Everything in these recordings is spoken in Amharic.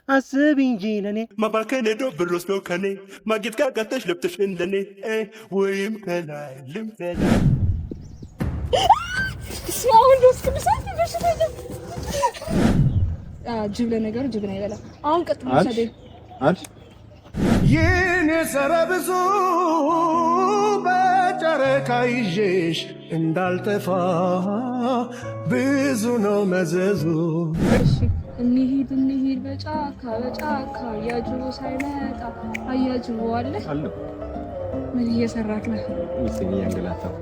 አስብ እንጂ ለኔ ማባከን ሄዶ ብር ወስዶ ከኔ ማጌጥ ካቃተሽ ለብተሽ እንደኔ ወይም ከላይ ልምፈላ ስማውን ዶስ ከመሳት በሽታኛ ጅብ ለነገሩ ጅብን አይበላ። አሁን ቀጥሎ ሰደ አንቺ የኔ ሰረብሱ በጨረቃ ይዤሽ እንዳልጠፋ ብዙ ነው መዘዙ። እሺ እንሂድ በጫካ አያጅቦ ሳይመጣ አያጅቦ አለ። ምን እየሰራክ ነው? ምስኪን ያንገላታው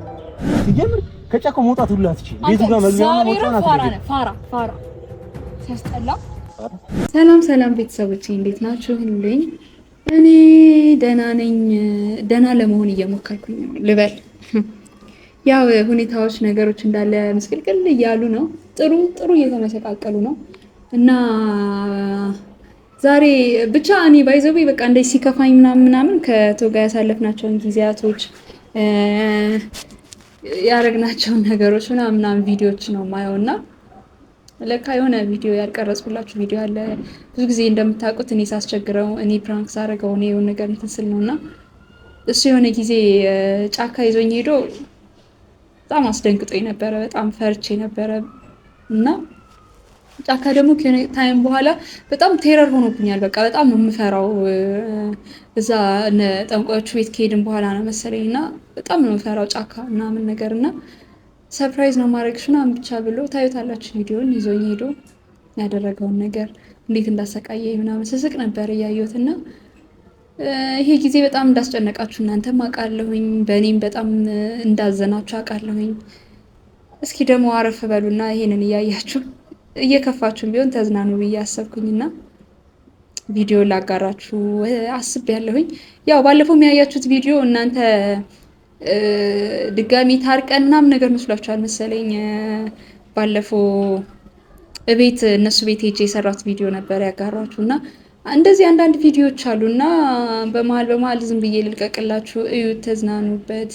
ሲጀምር ከጫካው መውጣት ሁሉ አትችል። ቤቱ ጋር መግቢያ መውጣት አትችል። ፋራ ሲያስጠላ። ሰላም ቤተሰቦቼ እንዴት ናችሁ? ሁሉኝ እኔ ደህና ነኝ። ደህና ለመሆን እየሞከርኩኝ ነው ልበል። ያው ሁኔታዎች ነገሮች እንዳለ ምስቅልቅል እያሉ ነው። ጥሩ እየተመሰቃቀሉ ነው እና ዛሬ ብቻ እኔ ባይዘው በቃ እንደዚህ ሲከፋኝ ምናምን ከቶጋ ያሳለፍናቸውን ጊዜያቶች ያረግናቸውን ነገሮች ምናምን ቪዲዮዎች ነው ማየውና ለካ የሆነ ቪዲዮ ያልቀረጽኩላችሁ ቪዲዮ አለ። ብዙ ጊዜ እንደምታውቁት እኔ ሳስቸግረው እኔ ፕራንክ ሳደርገው ነው የሆነ ነገር እንትስል ነውና እሱ የሆነ ጊዜ ጫካ ይዞኝ ሄዶ በጣም አስደንግጦኝ ነበረ። በጣም ፈርቼ ነበረ እና ጫካ ደግሞ ታይም በኋላ በጣም ቴረር ሆኖብኛል። በቃ በጣም ነው የምፈራው። እዛ ጠንቋዮቹ ቤት ከሄድን በኋላ ነው መሰለኝና በጣም ነው የምፈራው ጫካ ምናምን ነገርና ሰርፕራይዝ ነው ማድረግሽ ምናምን ብቻ ብሎ ታዩታላችሁ ቪዲዮን ይዞኝ ሄዶ ያደረገውን ነገር እንዴት እንዳሰቃየኝ ምናምን ስስቅ ነበር እያየሁትና ይሄ ጊዜ በጣም እንዳስጨነቃችሁ እናንተም አውቃለሁኝ። በእኔም በጣም እንዳዘናችሁ አውቃለሁኝ። እስኪ ደግሞ አረፍ በሉና ይሄንን እያያችሁ እየከፋችሁም ቢሆን ተዝናኑ ብዬ አሰብኩኝና ቪዲዮ ላጋራችሁ አስቤያለሁኝ። ያው ባለፈው የሚያያችሁት ቪዲዮ እናንተ ድጋሚ ታርቀን ምናምን ነገር መስሏችኋል መሰለኝ። ባለፈው እቤት እነሱ ቤት ሄጄ የሰራት ቪዲዮ ነበር ያጋራችሁና እንደዚህ አንዳንድ ቪዲዮዎች አሉና በመሀል ዝም ብዬ ልልቀቅላችሁ። እዩት፣ ተዝናኑበት።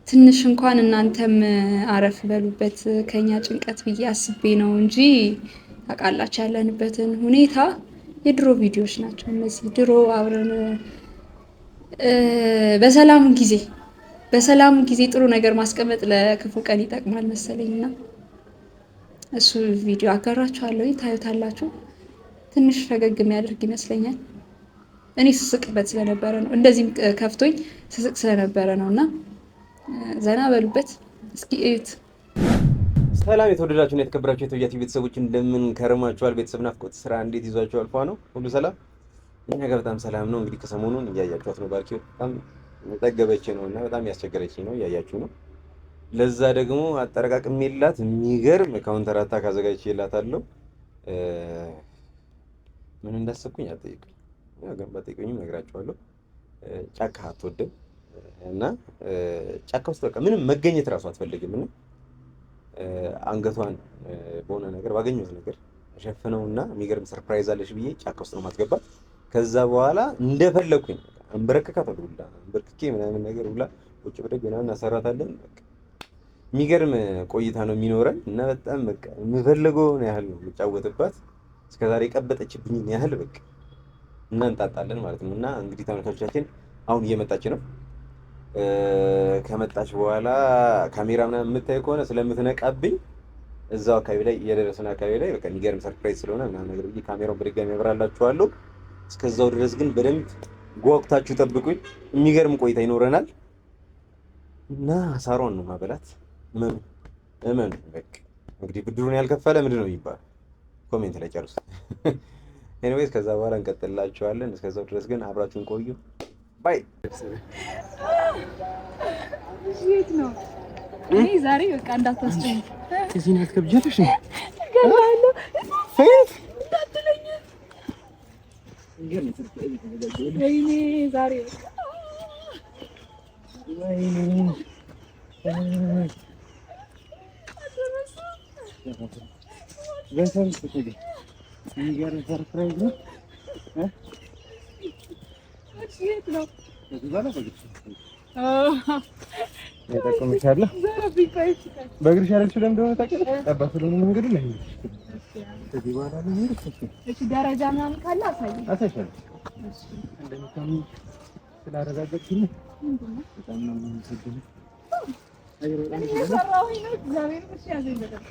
ትንሽ እንኳን እናንተም አረፍ በሉበት ከኛ ጭንቀት ብዬ አስቤ ነው እንጂ ታውቃላችሁ ያለንበትን ሁኔታ። የድሮ ቪዲዮዎች ናቸው እነዚህ። ድሮ አብረን በሰላም ጊዜ ጥሩ ነገር ማስቀመጥ ለክፉ ቀን ይጠቅማል መሰለኝና እሱ ቪዲዮ አጋራችኋለሁ፣ ታዩታላችሁ። ትንሽ ፈገግ የሚያደርግ ይመስለኛል። እኔ ስስቅበት ስለነበረ ነው፣ እንደዚህም ከፍቶኝ ስስቅ ስለነበረ ነውና ዘና በሉበት። እስኪ እዩት። ሰላም የተወደዳችሁና የተከበራችሁ የቶያ ቲቪ ቤተሰቦች እንደምን ከረማችኋል? ቤተሰብ ናፍቆት ስራ እንዴት ይዟችኋል? ፏ ነው ሁሉ ሰላም? እኛ ጋር በጣም ሰላም ነው። እንግዲህ ከሰሞኑን እያያችኋት ነው። ባርኪው በጣም ጠገበች ነውና በጣም ያስቸገረች ነው፣ እያያችሁ ነው። ለዛ ደግሞ አጠረቃቅም የላት የሚገርም ካውንተር አታክ አዘጋጅቼላታለሁ። ምን እንዳሰብኩኝ አትጠይቁኝ፣ ያው ግን ባትጠይቁኝም እነግራችኋለሁ። ጫካ አትወድም እና ጫካ ውስጥ በቃ ምንም መገኘት እራሱ አትፈልግም እና አንገቷን በሆነ ነገር ባገኘሁት ነገር ሸፍነውና የሚገርም ሰርፕራይዝ አለሽ ብዬ ጫካ ውስጥ ነው ማስገባት። ከዛ በኋላ እንደፈለኩኝ አንበረከካታለሁ ሁላ አንበርክኬ ምናምን ነገር ሁላ ቁጭ ብድግ ምናምን እናሰራታለን። በቃ የሚገርም ቆይታ ነው የሚኖረን እና በጣም በቃ የምፈልገውን ያህል ነው የምጫወትባት። እስከዛሬ ቀበጠችብኝን ያህል በቃ እናንጣጣለን ማለት ነው። እና እንግዲህ ተመልካቾቻችን አሁን እየመጣች ነው። ከመጣች በኋላ ካሜራ ምናምን የምታይ ከሆነ ስለምትነቃብኝ እዛው አካባቢ ላይ የደረሰን አካባቢ ላይ በቃ የሚገርም ሰርፕራይዝ ስለሆነ ምናምን ነገር ብዬ ካሜራውን በድጋሚ ያበራላችኋለሁ። እስከዛው ድረስ ግን በደንብ ጓጉታችሁ ጠብቁኝ። የሚገርም ቆይታ ይኖረናል እና ሳሮን ነው ማበላት። እመኑ በቃ እንግዲህ ብድሩን ያልከፈለ ምንድን ነው የሚባለው? ኮሜንት ላይ ጨርሱ። ኤኒዌይስ ከዛ በኋላ እንቀጥላችኋለን። እስከዛው ድረስ ግን አብራችሁን ቆዩ። ባይ። የት ነው? እኔ ዛሬ በቃ እንዳታስጨኝ። እዚህ ነው ከብጀትሽ ነው ገባለሁ። ፌት እንዳትለኝ። ወይኔ ዛሬ በቃ ወይኔ በሰንስ ተገኘ የሚገርም ሰርፕራይዝ ነው። የት ነው? በእግርሽ አይደል? ስለምን እንደሆነ ታውቂያለሽ? ጠባ ስለሆነ መንገዱ ላይ ከዚህ በኋላ ነው እሺ ደረጃ ምናምን ካለ አሳይሻለሁ። እሺ እንደምታም ስላረጋገጥኩኝ በጣም ነው የምንሰግነው። ሰራሁኝ ነው እግዚአብሔር እሺ ያዘኝ በደንብ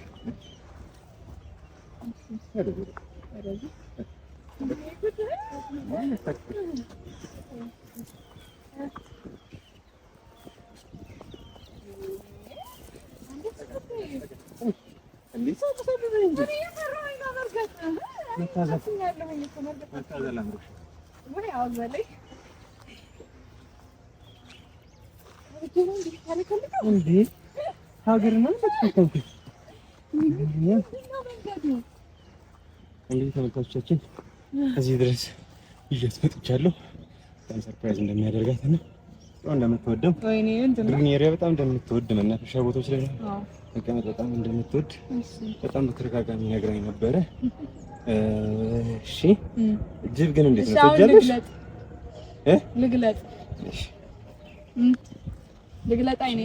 ሀገር ነው እንግዲህ ተመልካቾቻችን እዚህ ድረስ ይዤት መጥቻለሁ። በጣም ሰርፕራይዝ እንደሚያደርጋት እና በጣም እንደምትወደው ግሪን ኤሪያ በጣም እንደምትወድ መናፈሻ ቦታዎች ላይ መቀመጥ በጣም እንደምትወድ በጣም በተደጋጋሚ ነግራኝ ነበረ። እሺ ጅብ ግን እንዴት ነው ተጀለሽ? ልግለጥ ልግለጥ አይኔ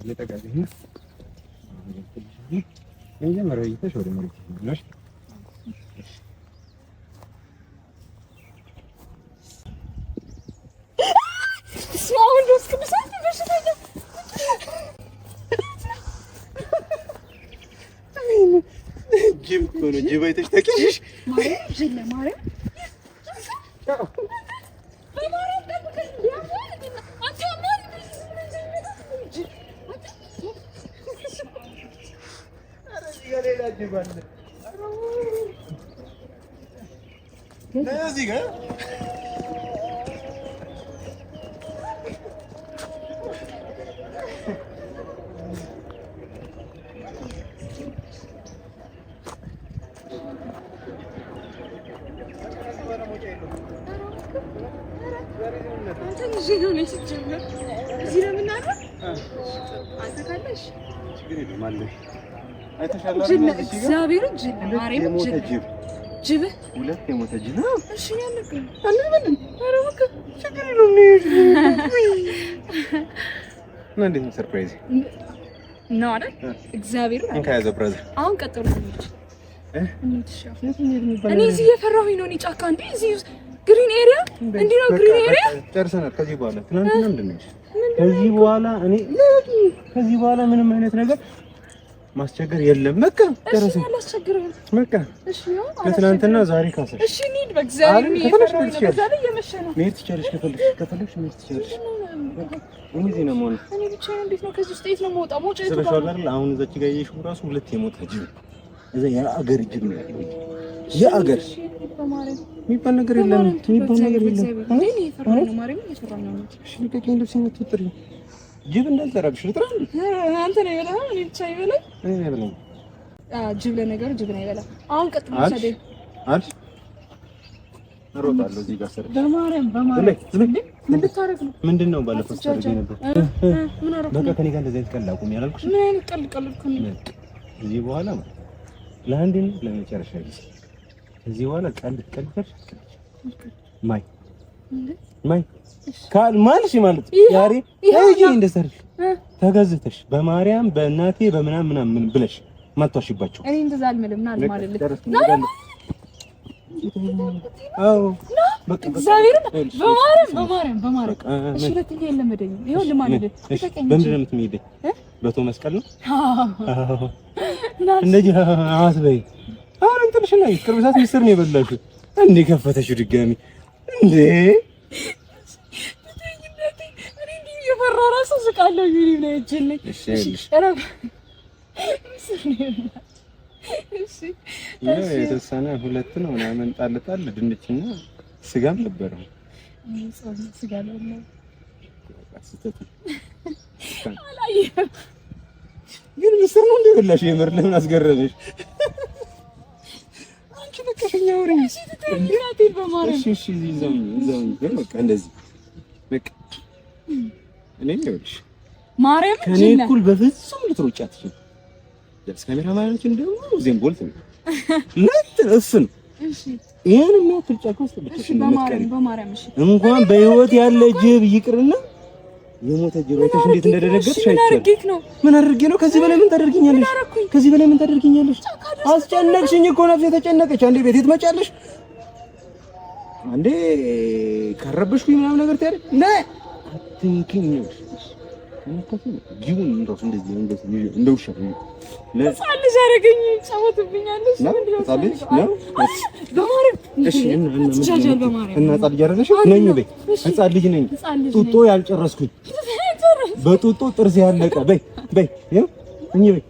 ለተጋገኝ የመጀመሪያው እይታሽ ወደ መሬት ነው። ጅብ እኮ ነው። ጅብ አይተሽ ታውቂያለሽ? እዚህ ጋር ሁለት የሞተ ጅብ ነው። እሺ ያለብኝ አንበልም። ኧረ በቃ ችግር የለውም ነው። እንዴት ነው ሰርፕራይዝ ነው አይደል? እግዚአብሔር እንካያዘ ብራዘር አሁን ቀጥሎ እኔ እዚህ እየፈራሁኝ ነው። እኔ ጫካ እንዴ እዚህ ግሪን ኤሪያ እንዲህ ነው። ግሪን ኤሪያ ጨርሰናል። ከዚህ በኋላ ትናንትና ምንድን ነው ከዚህ በኋላ እኔ ከዚህ በኋላ ምንም አይነት ነገር ማስቸገር የለም። በቃ እሺ አላስቸግርም። በቃ እሺ ነው ለትናንትና ዛሬ ካሰሽ እሺ እንሂድ። በእግዚአብሔር ነው የፈራሁኝ ነው። በዛ ላይ እየመሸ ነው። መሄድ ትችያለሽ። ከፈለግሽ መሄድ ትችያለሽ። እዚህ ነው ማለት እኔ ብቻ እንዴት ነው ከዚህ ውስጥ የት ነው የምወጣው? ሞቼ ነው ስለሻው አይደል? አሁን እዛች ጋር ያየሽው ራሱ ሁለት የሞተ ጅብ እዛ የአገር ጅብ ነው ያለው። የአገር የሚባል ነገር የለም። የሚባል ነገር የለም። እኔ የፈራሁኝ ነው። ማርያም እየፈራሁኝ ነው። እሺ ልቀቂኝ። ልብስ የምትወጥሪ ጅብ እንዳልጠራብሽ ልጥራ። አንተ ነው የበላው። እኔ ብቻ ይበላል። እኔ አይበላም። ጅብ ለነገሩ ጅብ ነው ይበላል። አሁን ቀጥሎ ሰደኝ አልሽ እሮጣለሁ እዚህ ጋር ሰር በማርያም ምን ልታረግ ነው? ምንድነው ባለፈው ሰርግ ነበር። ምን አረኩ? በቃ ከኔ ጋር እንደዚህ አይነት ቀልድ አቁም ያላልኩሽ? ምን አይነት ቀልድ ነው? እዚህ በኋላ ለአንዴና ለመጨረሻ ጊዜ እዚህ በኋላ ቀልድ ማይ ካል ማልሽ ማለት ያሬ እጂ እንደሰርሽ ተገዝተሽ በማርያም በእናቴ በምናምን ብለሽ ማጥቷሽባቸው እኔ እንደዛ አልምልም ማለት አዎ በቃ እግዚአብሔር በማርያም እሺ ለትኛ የለመደኝ ይሁን ለማለት በምንድን ነው የምትሄደኝ? በቶ መስቀል ነው። አዎ እንደዚህ አስበይ። አሁን እንትንሽ ላይ ቅርብ ሰዓት ምስር ነው የበላሽው። እንዴ ከፈተሽው ድጋሚ እንዴ የፈራ ራሱ ስቃለው ይሪ ነው እጅልኝ። እሺ እሺ የተወሰነ ሁለት ነው ምናምን ጣል ድንችና ስጋም ነበረው። ስጋ ነው ግን ምስር ነው እንደበላሽ የምር ለምን አስገረመሽ? አንቺ ለቀሽኛ ወሬ እሺ ተተንግራቴ በማረም እሺ ይዘው በቃ እንደዚህ በቃ እኔ ልጅ ማርያም ከኔ እኩል በፍጹም ልትሮጪ አትችይም። ደስ ካሜራማኖችን ደግሞ ዜም ቦልት ነው ለጥፍን እሺ ይሄን ነው ትልጫኮስ ብቻሽን ነው። በማርያም እሺ እንኳን በህይወት ያለ ጅብ ይቅርና የሞተ ጅብ አይተሽ እንዴት እንደደረገጥሽ አይቻለሁ። ምን አድርጌ ነው? ከዚህ በላይ ምን ታደርጊኛለሽ? ከዚህ በላይ ምን ታደርጊኛለሽ? አስጨነቅሽኝ እኮ ነፍሴ ተጨነቀች። አንዴ ቤቴ ትመጫለሽ፣ አንዴ ካረበሽኩኝ ምናምን ነገር ታያለሽ። አትንኪኝ ነው ጅቡን እንደው እንደዚህ እንደው ሸፍ ለጻል ዘረገኝ ጻወትብኛለሽ ነው እሺ እና ጻል ያረገሽ ነኝ በይ ህፃን ልጅ ነኝ ጡጦ ያልጨረስኩኝ በጡጦ ጥርስ ያለቀ በይ በይ ይኸው እኚህ በይ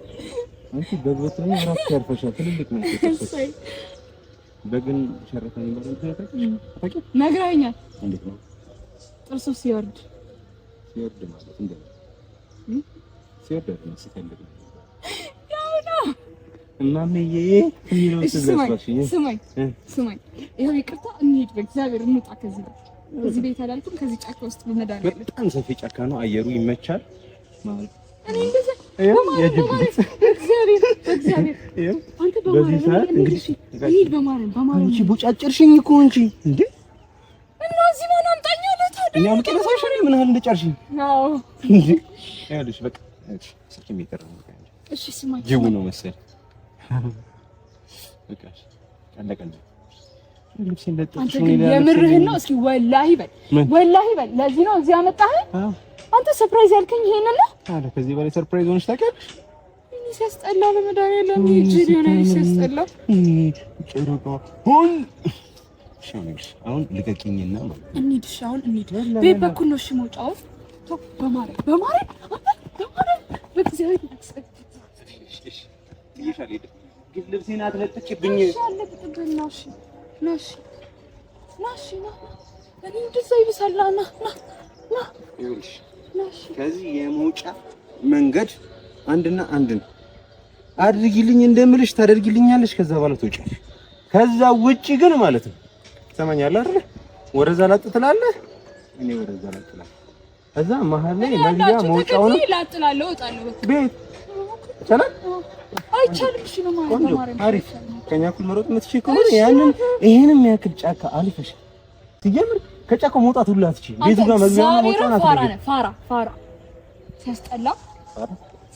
አንቺ በግበት ላይ ራስ ያርፈሻል ትልልቅ ነው ተሰሰይ በግን ሸረፈኝ ባረንተ ታቂ ነግራኛል እንዴት ነው ጥርሱ ሲወርድ ማለት እንዴ ሲወርድ ነው ሲፈልግ ያው ነው እናምዬ የሚለው ተዘባሽ ስማኝ ይሄው ይቅርታ እንሂድ በእግዚአብሔር እንውጣ ከዚህ ቤት አላልኩም ከዚህ ጫካ ውስጥ ብንዳን በጣም ሰፊ ጫካ ነው አየሩ ይመቻል ማለት እኔ እንደዚህ እግዚአብሔር አንተ በማረም እንግዲህ እንሂድ በማረም አንቺ ቦጫጭርሽኝ እኮ እንጂ እንዴ እና እዚህ ማን አምጣኝ አለ ታዲያ እኔ አልቀረሳሽ ምን ያህል እንደጨርሽኝ አዎ እንዴ ያለሽ በቃ ስልክ የሚቀር ነው እሺ ስማኝ ጅቡ ነው መሰል በቃ ቀለቀለ ልብስ እንደጥሽ ነው የምርህን ነው እስኪ ወላሂ በል ለዚህ ነው እዚህ አመጣህ አንተ ሰርፕራይዝ ያልከኝ ይሄንን ነው አለ ከዚህ በላይ ሰርፕራይዝ ሆነሽ ታውቂያለሽ እኔ ሲያስጠላ ለመዳሪያለም ይጅሪ ሆነ ሲያስጠላ ጭሩቆ ሁን ሻምሽ አሁን ልቀቂኝና ማለት እንሂድ አሁን እንሂድ ቤት በኩል ነው እሺ መውጫው በማረግ በእግዚአብሔር ይሻል ግን ልብሴን አትለጥቂብኝ ናሽ እኔ እንደዛ ይብሳላና ና ይኸውልሽ ከዚህ የመውጫ መንገድ አንድና አንድን አድርጊልኝ እንደምልሽ ታደርጊልኛለሽ ከዛ በኋላ ትወጪያለሽ ከዛ ውጪ ግን ማለት ነው ትሰማኛለህ አይደል ወደዛ ላጥ ትላለህ እኔ ወደዛ ላጥ ትላለህ ከዛ መሀል ላይ መግቢያ መውጫው ነው ላጥላለሁ እወጣለሁ ቤት ሰላም አይቻልም እሺ ነው ማለት አሪፍ ከኛ እኩል መሮጥ የምትችይ ከሆነ ያንን ይሄንም ያክል ጫካ አልፈሽ ሲጀምር ከጫካው መውጣት ሁሉ አትችይ ቤቱ ጋር መግቢያ መውጫውን አትችይ ፋራ ሲያስጠላ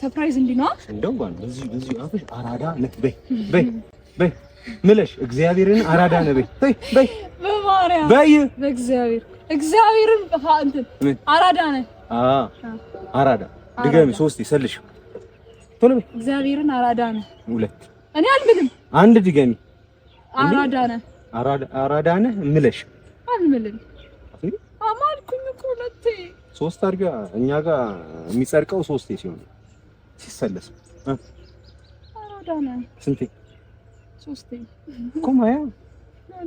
ሰርፕራይዝ እንዲና እንደው ባል በዚህ አፍሽ አራዳ ነህ በይ ምለሽ እግዚአብሔርን አራዳ ነህ በይ በማርያም በይ እግዚአብሔርን እንትን አራዳ ነህ አራዳ ድገሚ 3 ይሰልሽ ቶሎ እግዚአብሔርን አራዳ ነህ 2 እኔ አልምልም አንድ ድገሚ አራዳ ነህ ምለሽ አልምልም አማልኩኝ እኮ 2 3 አድርጋ እኛ ጋር የሚጸድቀው 3 ሲሆን ሲሰለስ አራዳ ነህ ስንቴ 3 እኮ ማያ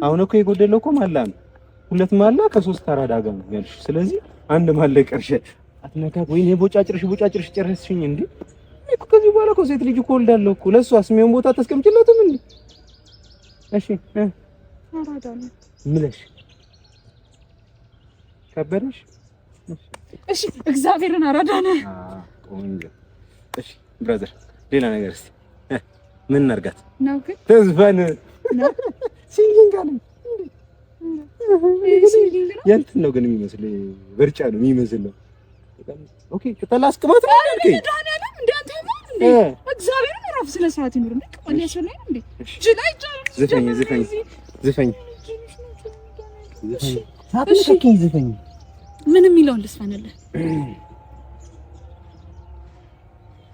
አሁን እኮ የጎደለው እኮ ማላ ነው 2 ማላ ከ3 አራዳ ጋር ነው ያልሽ ስለዚህ አንድ ማላ ቀርሽ አትነካ ወይኔ ቦጫጭርሽ ጨረስሽኝ እንዴ እኮ ከዚህ በኋላ እኮ ሴት ልጅ እኮ ወልዳለሁ እኮ ለሷ አስሚውን ቦታ ተስቀምጪላትም እንዴ እሺ አራዳ ነህ ምለሽ ከበደሽ እሺ እግዚአብሔርን አራዳ ነህ ቆንጆ እሺ ብራዘር ሌላ ነገር እስቲ ምን እናርጋት ነው ግን ተዝፈን ሲንጊንግ አለ ያንተ ነው ግን የሚመስል በርጫ ነው የሚመስል ነው ኦኬ ከተላስቀማት ነው እንዴ እንዴ አንተ እንዴ እግዚአብሔርን ራፍ ስለ ሰዓት ይኑር እንዴ ቆሌ ያሰለኝ እንዴ ጅላይ ዘፈኝ ሳትነካኝ ዘፈኝ ምንም ይለውን ልስፈንልህ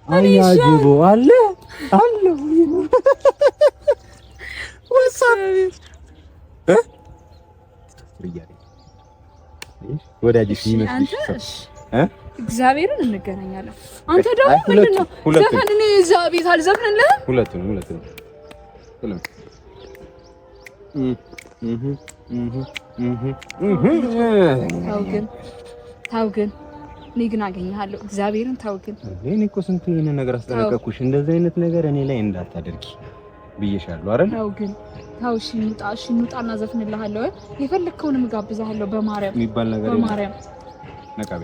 አያጅቦ አለ ወሳብ ወዳጅሽ ይመስልሽ እግዚአብሔርን እንገናኛለን አንተ ደግሞ ምንድነው ዘፈን እኔ እዛ ቤት አልዘፍንልህ ሁለቱንም ታው ግን እኔ ግን አገኘሃለሁ እግዚአብሔርን ታው ግን እኔ እኮ ስንት ይሄን ነገር አስጠነቀቅኩሽ እንደዚህ አይነት ነገር እኔ ላይ እንዳታደርጊ ብዬሻለሁ አይደል ታው እሺ እንውጣና ዘፍንልሃለሁ የፈለከውን ምጋብዛለሁ በማርያም የሚባል ነገር በማርያም ነቃቤ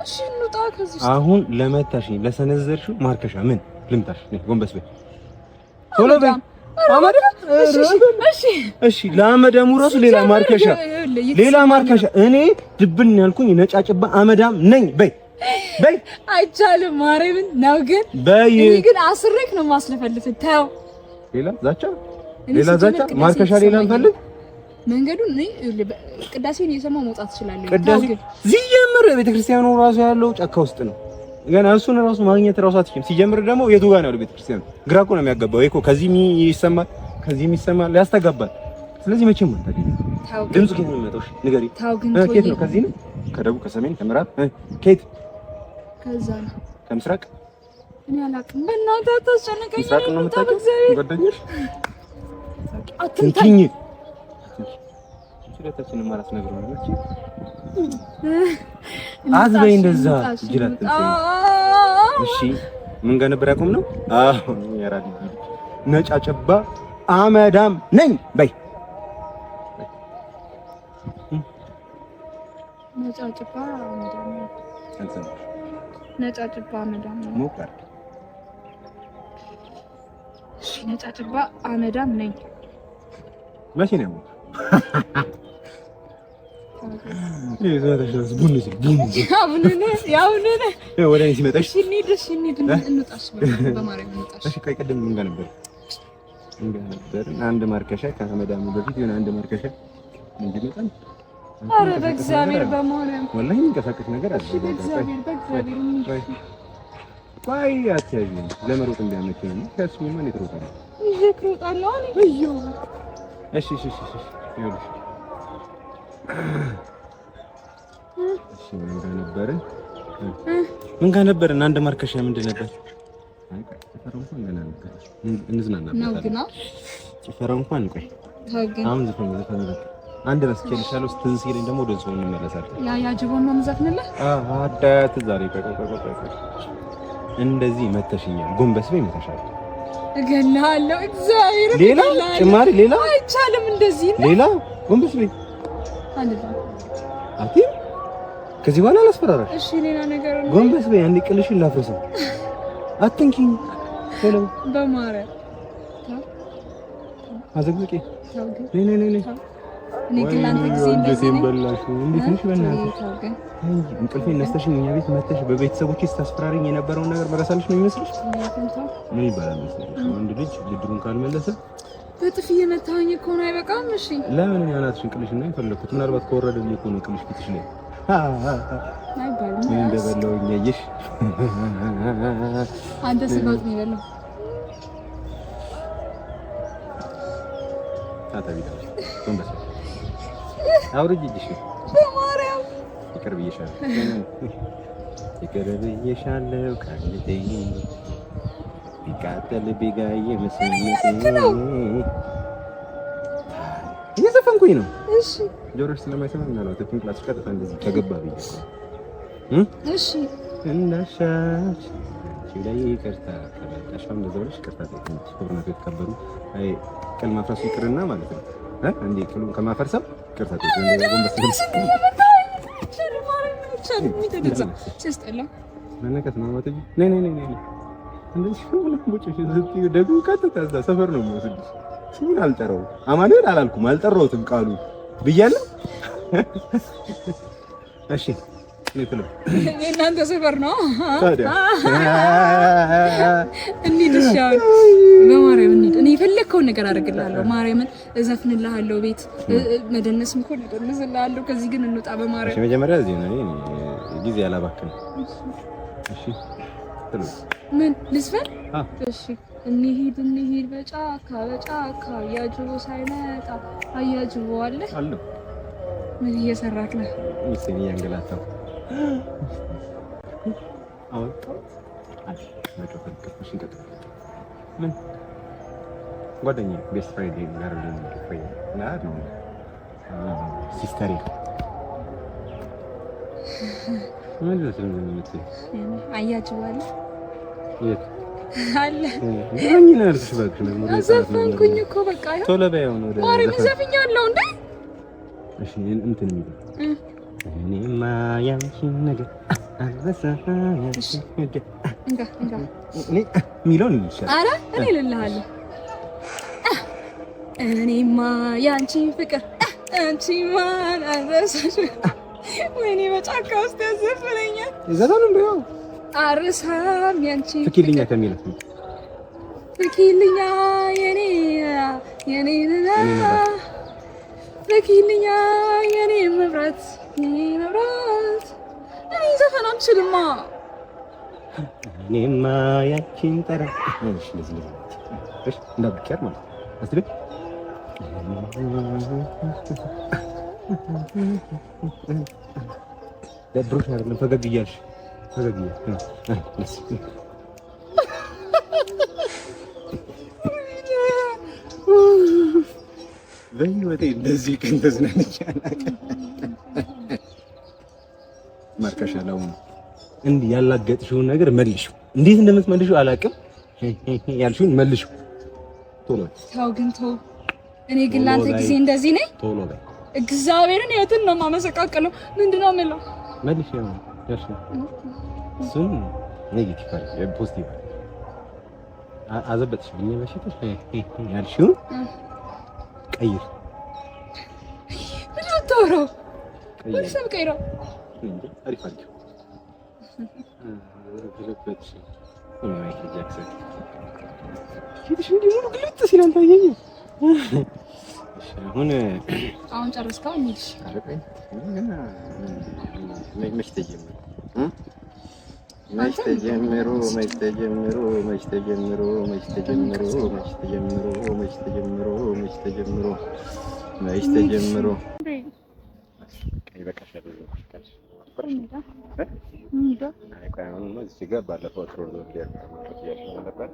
እሺ እንውጣ ከዚህ አሁን ለመታሽኝ ለሰነዘርሽው ማርከሻ ምን ልምታሽ ጎንበስ በይ ቶሎ በይ አመደ እሺ ለአመደሙ ራሱ ሌላ ማርከሻ ሌላ ማርከሻ እኔ ድብን ያልኩኝ ነጫጭባ አመዳም ነኝ በይ አይቻልም። ማርያምን ነው ግን እኔ ግን አስሬክ ነው ማስለፈልፍ። ተው ሌላ ዛቻ ማርከሻ ሌላ እንፈልግ። መንገዱን እኔ ቅዳሴን እየሰማሁ መውጣት እችላለሁ። ቅዳሴ ሲጀምር ቤተክርስቲያኑ ራሱ ያለው ጫካ ውስጥ ነው። ገና እሱን ራሱ ማግኘት ራሱ አትችልም። ሲጀምር ደግሞ የቱ ጋር ነው ቤተክርስቲያኑ? ግራ እኮ ነው የሚያጋባው እኮ። ከዚህም ይሰማል ከዚህም ይሰማል፣ ያስተጋባል። ስለዚህ መቼም አታገኝ። ድምፁ ከየት ነው የሚመጣው? ንገሪ። ከየት ነው? ከዚህ ነው? ከደቡብ፣ ከሰሜን፣ ከምዕራብ? ከየት? ከዛ ነው። ከምስራቅ? እኔ አላውቅም። በእናትህ አታስጨንቀኝ። ምስራቅ ነው የምታውቂው? ጓደኛሽ አትንኪኝ። ስለታችንን ማለት ነገር ነው። አዝበይ እንደዛ ጅራት እሺ። ምን ጋር ነበር ያቆም ነው? አዎ ያራዲ ነጫጭባ አመዳም ነኝ በይ። ነጫጭባ አመዳም ነኝ። ነጫጭባ አመዳም ነኝ። ሞካር እሺ። ነጫጭባ አመዳም ነኝ። መቼ ነው? አንድ ማርከሻ ከአመዳሙ በፊት የሆነ አንድ ማርከሻ እንዲመጣ። ኧረ በእግዚአብሔር በማርያም ወላሂ የሚንቀሳቀስ ነገር አለ። በእግዚአብሔር ቆይ አትያዥኝ። ለመሮጥ እንዲያመች ነው። ከእሱ ምን ይትሮጣል? ይትሮጣለሁ አለ። እሺ ይኸውልሽ ምን ጋር ነበርን? አንድ ማርከሻ ምንድን ነበር? ጭፈራው እንኳን ቆይ አሁን ዘፈን አንድ ረስቼልሻለሁ። ትዝ ሲለኝ ደግሞ ወደ እሱ እንመለሳለን። ያ ጅቦን ነው የምዘፍንልህ። አዳያት ዛሬ ቆይ እንደዚህ መተሽኛል። ጎንበስ በይ መተሻል። እገላለሁ። እግዚአብሔር ሌላ ጭማሪ ሌላ አይቻልም። እንደዚህ ነው ሌላ ጎንበስ በይ አቲ ከዚህ በኋላ አላስፈራራሽ። እሺ ሌላ ነገር ነው። ጎንበስ በይ። አንዴ ቅልሽን ላፍርሰው። አትንኪኝ። ሄሎ በማርያም አዘግዝቄ ነይ እኔ ግን አንተ ጊዜ እንደዚህ በላሽ። እንዴት ነሽ? በእናትሽ እንቅልፌን ነስተሽኝ እኛ ቤት መተሽ በቤተሰቦቼ ስታስፈራሪኝ የነበረውን ነገር መረሳልሽ ነው የሚመስልሽ? ምን ይባላል መሰለሽ ወንድ ልጅ ብድሩን ካልመለሰ በጥፊ የመታኝ እኮ ነው። አይበቃም? እሺ ለምን ያናትሽን ቅልሽ ነው የፈለኩት? ምናልባት ከወረደልኝ እኮ ነው ቅልሽ ፊትሽ ላይ አይባልም። ምን እንደበላሁኝ ያየሽ አንተ ስጋት ነው ያለው። ታታቢዳ ጎንበስ አውርጅ እጅሽ በማርያም ይቅር ብዬሻለሁ ካንተ ቢቃጠል ቢጋይ መስመት እየዘፈንኩኝ ነው። እሺ ጆሮሽ ስለማይሰማ ነው። ተፊን ክላስ ቀጥታ እንደዚህ ተገባ ብዬ እሺ እንዳሻሽ ላይ ይቅርታ ተበቃሽም እንደዘውልሽ ይቅርታ ተጠቅመሽ ኮሮና ከተከበሩ አይ ቀል ማፍረስ ይቅርና ማለት ነው። አንዴ ቀሉን ከማፈርሰም ይቅርታ ተጠቅመሽ ጎንበስ መነከት ነው ማለት ነይ እንደዚህ ሁሉ ወጭሽ ዝም ደግሞ ቀጥታ እዛ ሰፈር ነው የሚወስድሽ። ስሙን አልጠራውም፣ አማኑኤል አላልኩም፣ አልጠራሁትም ቃሉ ብያለሁ። እሺ ለምን የእናንተ ሰፈር ነው ታዲያ? እንሂድ እሺ፣ በማርያም እንሂድ። እኔ የፈለግከውን ነገር አደርግልሃለሁ። ማርያምን እዘፍንልሃለሁ፣ ቤት መደነስም እኮ እደንስልሃለሁ። ከዚህ ግን እንውጣ በማርያም። እሺ መጀመሪያ እዚህ ነው ጊዜ አላባክንም። እሺ ምን ልዝፈን? እሺ እንሂድ በጫካ አያጅቦ ሳይመጣ አያጅቦ አለ። ምን እየሰራክ ነው? ሚስቴን እያንገላታሁ አወጣሁ። ምን ጓደኛዬ ቤስት ፍሬንድ ጋር ነው ሲስተር አያጅቦ አለ አለ ዘፈንኩኝ እኮ በቃ ቶሎ በይው ነው ማርያም ዘፍኛለሁ እንዴ። እሺ እንትን የሚለው እኔማ ያንቺን ነገር አልረሳሽ እንጋ እኔ የሚለውን ይሻላል። ኧረ እኔ እልልሃለሁ እኔማ ያንቺን ፍቅር አንቺ ማን አረሳሽ ወይኔ በጫካ ውስጥ ያዘፍነኛል ዘፈኑ ነው አረሳም ያንቺ ፍኪልኛ ከሚለው ፍኪልኛ የኔ ፍኪልኛ የኔ መብራት እኔ ዘፈን አልችልማ እኔማ ያቺን ጠራ እሺ እንዳብከር ማለት አስብ ደብሮሽ አይደለም ፈገግ እያልሽ በህይወቴ እንደዚህ ቀን ተዝናንቼ አላውቅም። ማርከሻለው እንዲህ ያላገጥሽውን ነገር መልሽው። እንዴት እንደምትመልሽው አላውቅም። ያልሽውን መልሽው። ቶሎ ተው ግን ተው። እኔ ግን ላንተ ጊዜ እንደዚህ ነኝ። ቶሎ በይ። እግዚአብሔርን የትን ነው የማመሰቃቀለው? ምንድነው የምለው? መልሽው። ያልሽው እሱን ኔጌቲቭ አይደል ፖዚቲቭ አዘበትሽ ምን በሽተሽ ያልሽውን ቀይር። ምንድነው የምታወራው? ወይስ ቀይረው? አሪፍ አሪፍ ረግለበት ማይክል ጃክሰን ፊትሽ እንዲህ ሙሉ ግልጥ ሲል አንታየኝ። አሁን ጨረስከው? እንሂድ። መች ተጀምሮ ባለፈው ጥሩ ነው ነበር።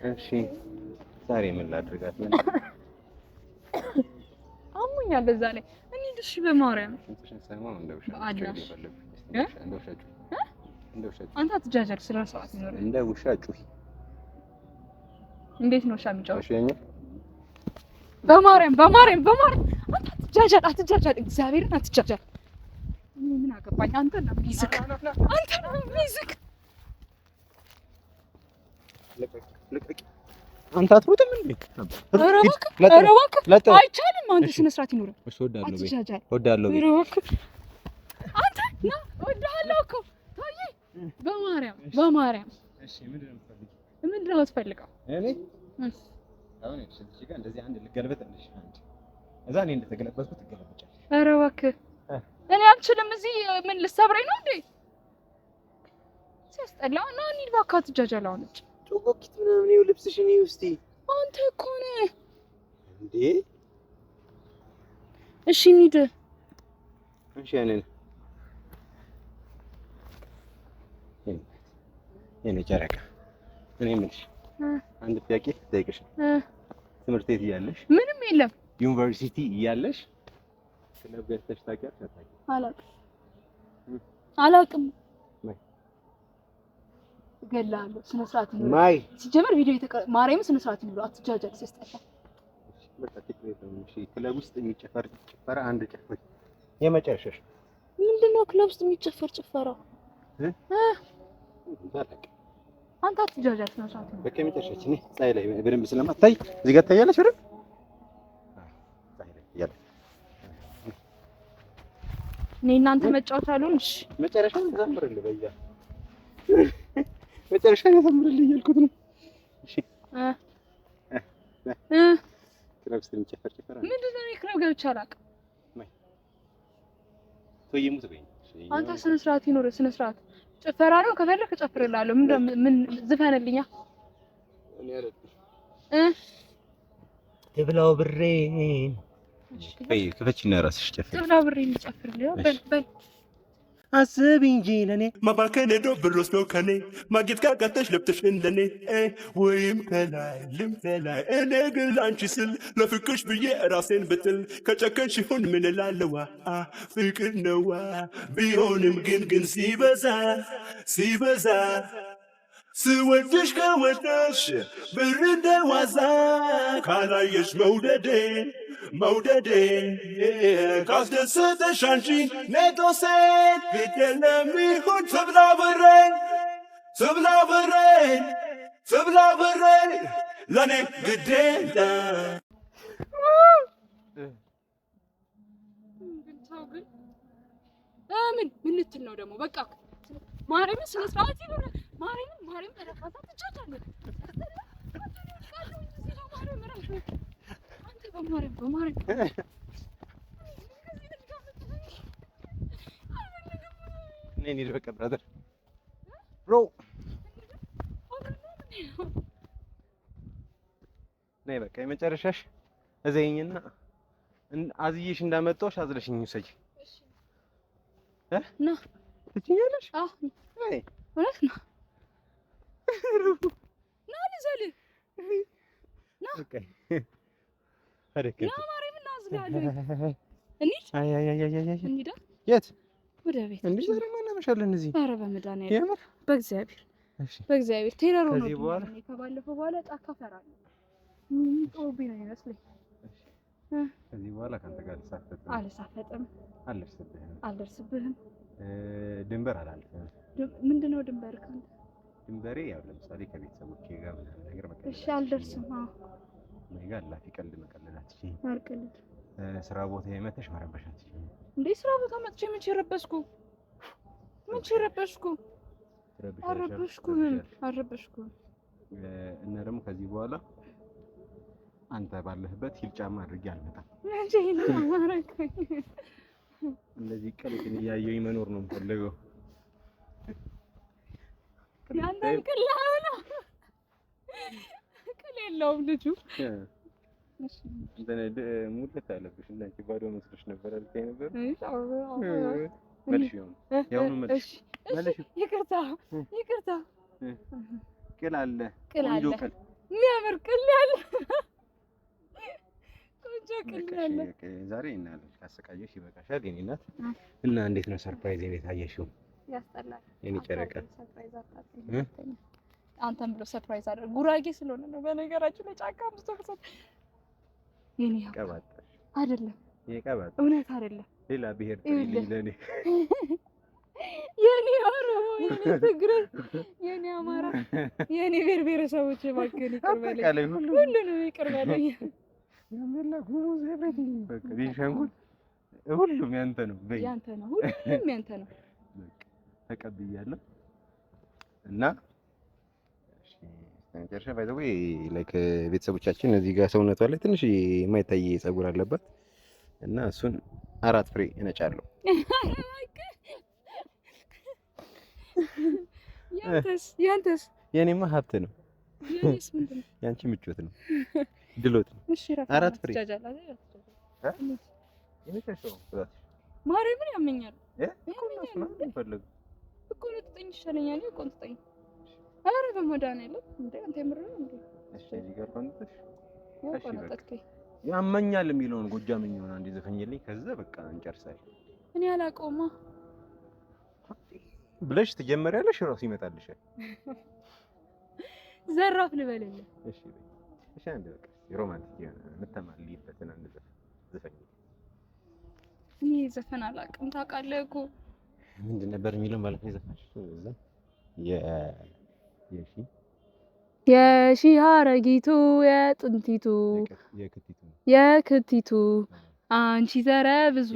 እሺ ዛሬ ምን ላድርጋት? አሞኛል በዛ ላይ እኔ እሺ በማርያም አንተ አትጃጃል። ስራ ሰዓት ይኖር እንደ ውሻ ጩሂ። እንዴት ነው ውሻ የሚጫወተው? እሺ በማርያም አትጃጃል። እግዚአብሔርን አትጃጃል። ምን አገባኝ? አንተ ነው የሚይዝክ። አንተ አትሮጥም እንዴ? ኧረ እባክህ አይቻልም። አንተ ስነ ስርዓት ይኖር። እሺ ወዳለሁ። አንተ ና ወዳለሁ እኮ ታዬ በማርያም እሺ ምንድን ነው የምትፈልገው? እኔ አሁን እሺ ጋር እንደዚህ አንድ ልገልበጥልሽ አንቺ እዛ እኔ እንደተገለበጥኩት ትገለበጫለሽ። ኧረ እባክህ እኔ አልችልም። እዚህ ምን ልሰብረኝ ነው እንዴ? ሲያስጠላ ና እንሂድ እባክህ። አትጃጃል። አሁን ጮጎኪት ምናምን ይኸው ልብስሽን ይኸው እስቲ አንተ እኮ ነህ እንዴ? እሺ እንሂድ። እሺ የኔ ጨረቃ እኔ የምልሽ አንድ ጥያቄ ልጠይቅሽ። ትምህርት ቤት እያለሽ ምንም የለም ዩኒቨርሲቲ እያለሽ ክለብ ገብተሽ ታውቂያለሽ? አላውቅም። እገላለሁ። ስነ ስርዓት ነው ማይ ሲጀመር ቪዲዮ ማርያም ስነ ስርዓት ነው። አትጃጃል። ሲስተፋ በቃ ትክክል ነው። እሺ ክለብ ውስጥ የሚጨፈር ጭፈራ አንድ ጨፈር የመጨረሻሽ ምንድነው? ክለብ ውስጥ የሚጨፈር ጭፈራ አንተ አትጃጃል። ስነ ስርዓት ነው በቃ የመጨረሻሽ እኔ ፀሐይ ላይ በደንብ ስለማታይ እዚህ ጋር ታያለሽ አይደል? ፀሐይ ላይ ያለ እኔ እናንተ መጫወት አሉን። እሺ መጨረሻውን ዘምርልኝ በያ መጨረሻውን ዘምርልኝ ያልኩት ነው። እሺ ክለብ ውስጥ የሚጨፈር ጭፈራ ምንድን ነው? ክለብ ገብቼ አላውቅም። ተይሙት በይ አንተ ስነ ስርዓት ይኖር። ስነ ስርዓት ጭፈራ ነው። ከፈለክ እጨፍርልሃለሁ። ምን ዝፈንልኛ? እኔ አይደለም ትብላው ብሬን በይ ክፈችና ራስሽ ጨፍሪ። ትብላው ብሬን ጨፍርልኝ በል አስብ እንጂ ለኔ ማባከን ሄዶ ብር ወስዶ ከኔ ማጌጥ ካቃተሽ ለብተሽ እንደኔ ወይም ከላይ ልምፈላይ እኔ ግን ላንቺ ስል ለፍቅርሽ ብዬ ራሴን ብትል ከጨከንሽ ይሁን ምን እላለዋ ፍቅር ነዋ ቢሆንም ግን ሲበዛ ስወድሽ ከወደሽ ብር እንደ ዋዛ ካላየሽ መውደዴ መውደዴ ካስደሰተሽ አንቺ ኔጦሴት ቢደለም ይሁን ትብላ በረኝ ትብላ በረኝ ትብላ በረኝ ለኔ ግዴለ ምን ልትል ነው ደግሞ? በቃ ማርያምን ስነ ስርዓት ይኖር። ማርያምን ተረፋታ ትቻታለህ። አንተ በማርያም ነይ እንሂድ በቃ ብራዘር ብሮ ነይ በቃ የመጨረሻሽ እዘይኝና አዝዬሽ እንዳመጣሁሽ አዝለሽኝ ውሰጂ። ና ትችኛለሽ? አዎ አይ ወላሂ ና ልዘልህ ና በቃ አደከኝ ና ማርያምን አዝላለሁ። እንሂድ። አይ እንሂድ። የት? ወደ ቤት። እንዴ ዛሬ ማን አመሻለን እዚህ? ኧረ በመድኃኒዓለም በእግዚአብሔር ቴረር ሆኖ ከባለፈው በኋላ ጫካ እፈራለሁ። ጦብኝ ነው ይመስለኝ። ከዚህ በኋላ ካንተ ጋር አልሳፈጥም። አልደርስብህም። ድንበር አላልፍም። ምንድነው ድንበር? ካንተ ድንበሬ ያው ለምሳሌ ከቤተሰቦቼ ጋር ምናምን ነገር መቀለድ። እሺ አልደርስም። አዎ እኔ ጋር ላፊ ቀልድ መቀለድ አትችይም። አልቀልድ። ስራ ቦታ የመተሽ መረበሽ አትችይም። እንዴ ስራ ቦታ መጥቼ መቼ ረበስኩ? አልረበሽኩም። እና ደግሞ ከዚህ በኋላ አንተ ባለህበት ሂል ጫማ አድርጌ አልመጣም። እንደዚህ ቀልቅን እያየሁኝ መኖር ነው የምፈልገው። ያንተን ቅላው ነው ቅል የለውም ልጁ። ሙለት አለብሽ እንዳንቺ ባዶ መስሎሽ ነበር አልከኝ ነበር። መልሽ ያው መልሽ። ይቅርታ ቅል አለ ቆንጆ ቅል የሚያምር ቅል ያለ ቆንጆ ቅል ያለ ዛሬ እናለሽ ካሰቃየሽ ይበቃሻል የኔ እናት። እና እንዴት ነው ሰርፕራይዝ እንዴት አየሽው? ያስጠላል የኔ ጨረቃ። አንተም ብሎ ሰርፕራይዝ አደረገ። ጉራጌ ስለሆነ ነው በነገራችን ላይ ጫካ አምስቶ ፍሰት የኔ ቀባጥ አይደለም የቀባጥ እውነት አይደለም። ሌላ ብሄር ጥሪልኝ ለኔ የኔ ኦሮሞ የኔ ትግሬ የኔ አማራ የኔ ብሔረሰቦች እባክህን ይቅር በለኝ። ሁሉንም ይቅር በለኝ። ያመላ ጉሙዝ ኤቭሪቲንግ በቃ ቤንሻንጉል ሁሉም ያንተ ነው። ያንተ ነው። ሁሉም ያንተ ነው። በቃ ተቀብያለሁ። እና እሺ መጨረሻ ባይዘው ላይክ ቤተሰቦቻችን እዚህ ጋር ሰውነቷ ላይ ትንሽ የማይታይ ፀጉር አለባት እና እሱን 4 ፍሬ እነጫለሁ። ያንተስ? የኔማ ሀብት ነው። የኔስ ምንድን ነው? ያንቺ ምቾት ነው፣ ድሎት ነው። እሺ 4 ፍሬ ማርያምን ያመኛል እኮ ነው የምፈልገው እኮ ነው። ትጠኝ ይሻለኛል። ይቆን ትጠኝ። ኧረ በመድኃኒዓለም እንዴ አንተ የምርህ ነው እንዴ? እሺ እዚህ ጋር ቆንጥሽ ቆንጥተኝ ያመኛል የሚለውን ጎጃምኛ ሆነ አንዴ ዘፈኝልኝ። ከዛ በቃ እንጨርሳለን። እኔ አላውቀውማ ብለሽ ትጀምሪያለሽ፣ እራሱ ይመጣልሻል። ዘራፍ ልበልልህ። እሺ አንዴ በቃ ሮማንቲክ የምትማልይበትን አንድ ዘፈኝ። እኔ ዘፈን አላውቅም ታውቃለህ እኮ። ምንድን ነበር የሚለው ማለት ነው ዘፈንሽ? እዛ የሺ ሀረጊቱ የጥንቲቱ የክቲቱ አንቺ ዘረ ብዙ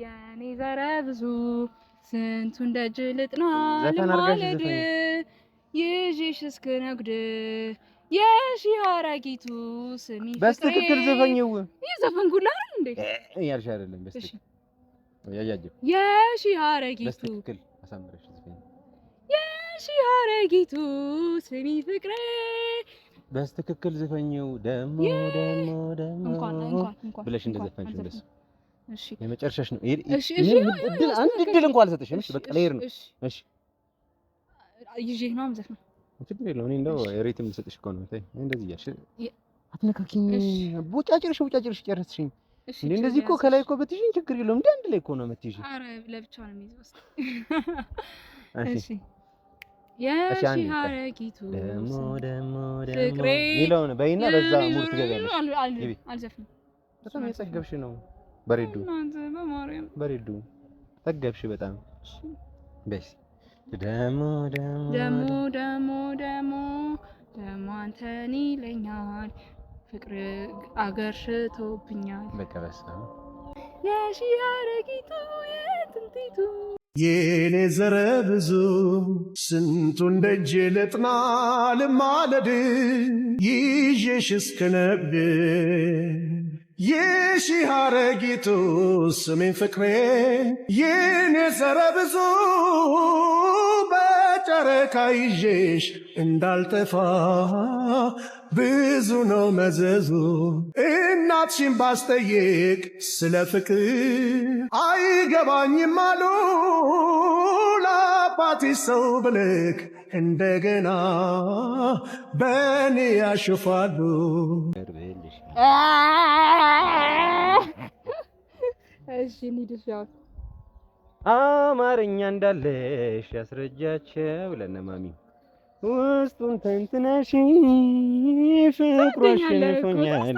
የኔ ዘረ ብዙ ስንቱን ደጅ ልጥና ልማለድ ይዤሽ እስክነጉድ የሺ ሀረጊቱ ስሚ ፍቅሬ። በስትክክል ዘፈኝው የዘፈንኩላ አይደል እንዴ? ያልሽ አይደለም በስትክክል ያያጅብ የሺ ሀረጊቱ በስትክክል አሳምረሽ ዘፈኝ የሺ ሀረጊቱ ስሚ ፍቅሬ በስትክክል ዘፈኝው ደሞ እንኳን ብለሽ እንደዘፈንሽ እንደሱ። እሺ የመጨረሻሽ ነው። እሺ አንድ እድል እንኳን አልሰጥሽም። እሺ በቃ ሌር ነው። እሺ ይዤ ነው አምዘፍ ነው። ችግር የለውም። እኔ እንደው ሬትም ልሰጥሽ እኮ ነው። ተይ እንደዚህ እያልሽ አትነካኪኝ። ቦጫጭርሽ ጨረስሽኝ። እንዴ እንደዚህ እኮ ከላይ እኮ ብትይዥኝ ችግር የለውም። እንዴ አንድ ላይ እኮ ነው የምትይዥኝ። ኧረ ለብቻው ነው የሚይዘው። እሺ የሺ ሀረጊቱ ደሞ ፍቅሬ ሚለውን በይና በዛ ሙሉ ትገቢያለሽ። አልዘፍንም። በጣም የጠገብሽ ነው። በሬዱ በሬዱ ጠገብሽ በጣም በስ ደሞ አንተን ይለኛል ፍቅር አገር ሽቶብኛል። በቃ በስ የሺ ሀረጊቱ የጥንቲቱ የኔ ዘረ ብዙ ስንቱን ደጅ ልጥና ልማለድ ይዤሽ እስክነብድ የሺ ሀረጊቱ ስሜን ፍቅሬ የኔ ዘረ ብዙ በጨረቃ ይዤሽ እንዳልጠፋ ብዙ ነው መዘዙ። እናትሽን ባስጠይቅ ስለ ፍቅር አይገባኝም አሉ ለአባቴ ሰው ብልክ እንደገና በእኔ ያሽፋሉ። እሺ እንሂድሻው አማርኛ እንዳለሽ ያስረጃቸው ለነማሚ ውስጡን ተንትነሽ ፍቅሮሽ ነፎኛል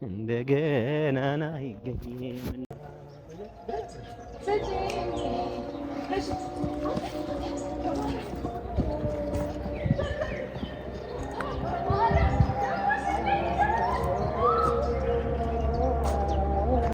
እንደገና ናይገኝም